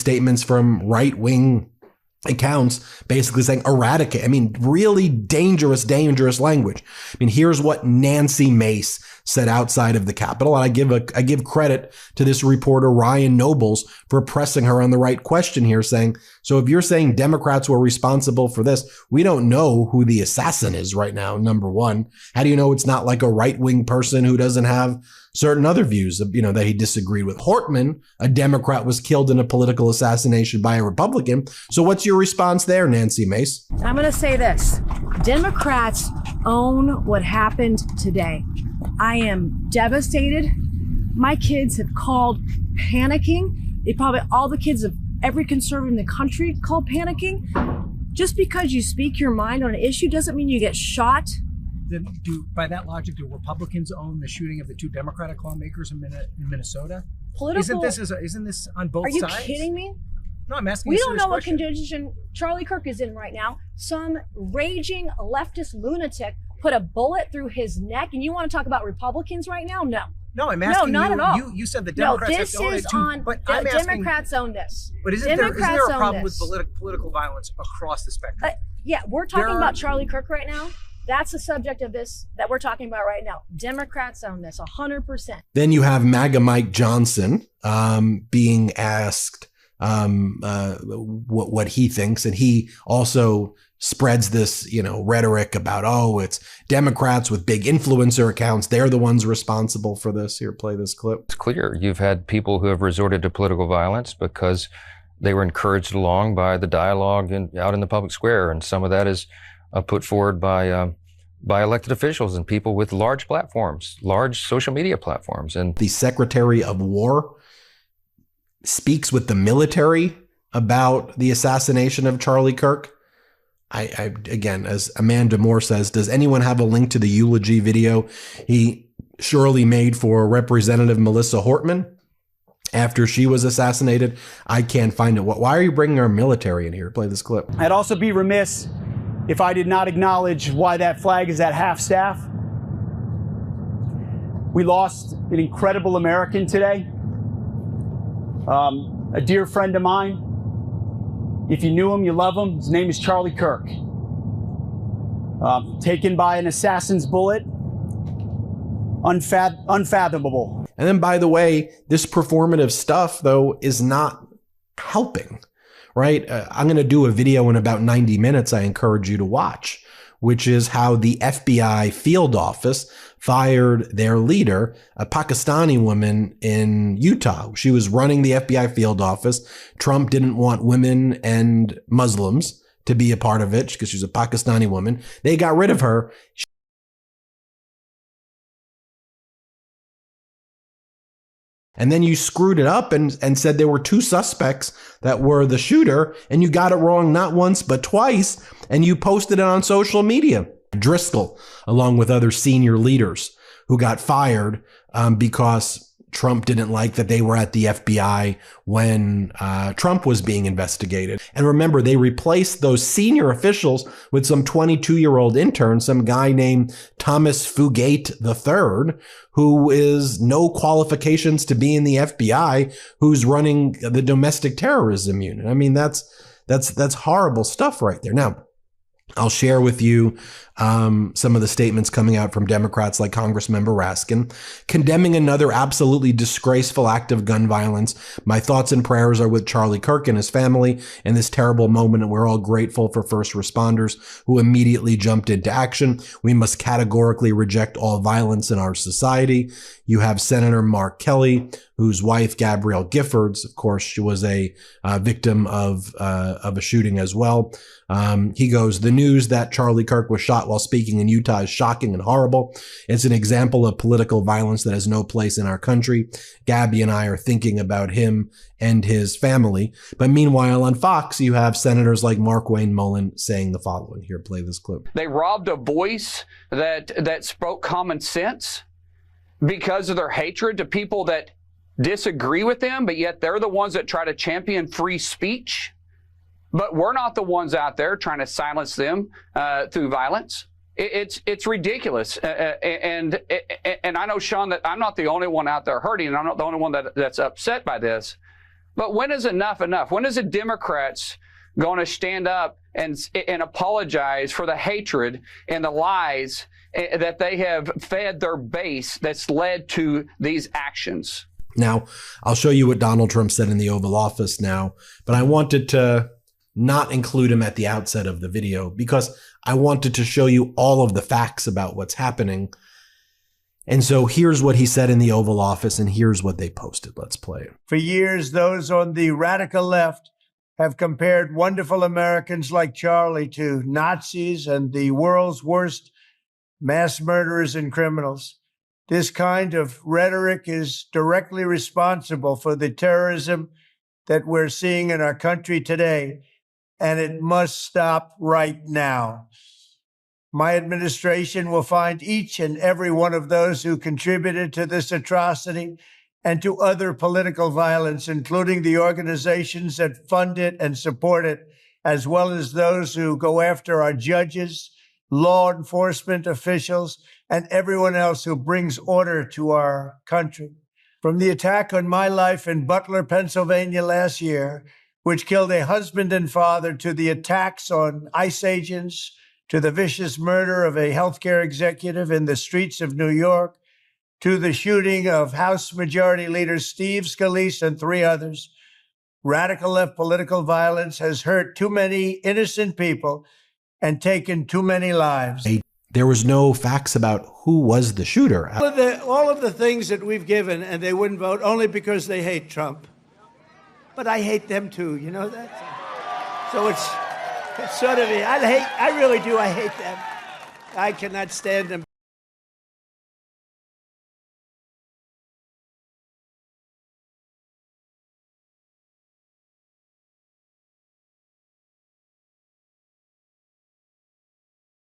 statements from right-wing accounts basically saying eradicate. I mean, really dangerous language. I mean, here's what Nancy Mace said outside of the Capitol. And I give credit to this reporter, Ryan Nobles, for pressing her on the right question here, saying, so if you're saying Democrats were responsible for this, we don't know who the assassin is right now, number one. How do you know it's not like a right-wing person who doesn't have certain other views, that he disagreed with? Hortman, a Democrat, was killed in a political assassination by a Republican. So what's your response there, Nancy Mace? I'm going to say this. Democrats own what happened today. I am devastated. My kids have called panicking. All the kids of every conservative in the country called panicking. Just because you speak your mind on an issue doesn't mean you get shot. Then by that logic, do Republicans own the shooting of the two Democratic lawmakers in Minnesota? Isn't this on both sides? Are you kidding me? No, I'm asking. We don't know what condition Charlie Kirk is in right now. Some raging leftist lunatic put a bullet through his neck, and you want to talk about Republicans right now? No. No, I'm asking. No, not at all. You said the Democrats have to own it too. But I'm asking, Democrats own this. But isn't there a problem with political violence across the spectrum? Yeah, we're talking about Charlie Kirk right now. That's the subject of this that we're talking about right now. Democrats own this 100%. Then you have MAGA Mike Johnson being asked what he thinks, and he also spreads this, rhetoric about, it's Democrats with big influencer accounts. They're the ones responsible for this. Here, play this clip. It's clear you've had people who have resorted to political violence because they were encouraged along by the dialogue out in the public square, and some of that is put forward by elected officials and people with large platforms, large social media platforms. And the Secretary of War speaks with the military about the assassination of Charlie Kirk. I again, as Amanda Moore says, does anyone have a link to the eulogy video he surely made for Representative Melissa Hortman after she was assassinated? I can't find it. Why are you bringing our military in here? Play this clip. I'd also be remiss if I did not acknowledge why that flag is at half-staff. We lost an incredible American today, a dear friend of mine. If you knew him, you love him. His name is Charlie Kirk. Taken by an assassin's bullet. Unfathomable. And then, by the way, this performative stuff, though, is not helping. Right? I'm going to do a video in about 90 minutes I encourage you to watch, which is how the FBI field office fired their leader, a Pakistani woman in Utah. She was running the FBI field office. Trump didn't want women and Muslims to be a part of it because she's a Pakistani woman. They got rid of her. And then you screwed it up and said there were two suspects that were the shooter, and you got it wrong not once but twice, and you posted it on social media. Driscoll, along with other senior leaders who got fired because Trump didn't like that they were at the FBI when Trump was being investigated. And remember, they replaced those senior officials with some 22-year-old intern, some guy named Thomas Fugate III, who is no qualifications to be in the FBI, who's running the domestic terrorism unit. I mean, that's horrible stuff right there. Now, I'll share with you some of the statements coming out from Democrats like Congressmember Raskin, condemning another absolutely disgraceful act of gun violence. My thoughts and prayers are with Charlie Kirk and his family in this terrible moment, and we're all grateful for first responders who immediately jumped into action. We must categorically reject all violence in our society. You have Senator Mark Kelly, whose wife, Gabrielle Giffords, of course, she was a victim of a shooting as well. He goes, the news that Charlie Kirk was shot while speaking in Utah is shocking and horrible. It's an example of political violence that has no place in our country. Gabby and I are thinking about him and his family. But meanwhile, on Fox, you have senators like Mark Wayne Mullen saying the following. Here, play this clip. They robbed a voice that spoke common sense because of their hatred to people that disagree with them, but yet they're the ones that try to champion free speech. But we're not the ones out there trying to silence them through violence. It's ridiculous. And I know, Sean, that I'm not the only one out there hurting, and I'm not the only one that's upset by this. But when is enough enough? When is the Democrats going to stand up and apologize for the hatred and the lies that they have fed their base that's led to these actions? Now, I'll show you what Donald Trump said in the Oval Office now, but I wanted to not include him at the outset of the video because I wanted to show you all of the facts about what's happening. And so here's what he said in the Oval Office, and here's what they posted. Let's play it. For years, those on the radical left have compared wonderful Americans like Charlie to Nazis and the world's worst mass murderers and criminals. This kind of rhetoric is directly responsible for the terrorism that we're seeing in our country today, and it must stop right now. My administration will find each and every one of those who contributed to this atrocity and to other political violence, including the organizations that fund it and support it, as well as those who go after our judges, law enforcement officials, and everyone else who brings order to our country. From the attack on my life in Butler, Pennsylvania last year, which killed a husband and father, to the attacks on ICE agents, to the vicious murder of a healthcare executive in the streets of New York, to the shooting of House Majority Leader Steve Scalise and 3 others, radical left political violence has hurt too many innocent people and taken too many lives. There was no facts about who was the shooter. All of the things that we've given, and they wouldn't vote only because they hate Trump. But I hate them too, you know that? So it's sort of, I really do, I hate them. I cannot stand them.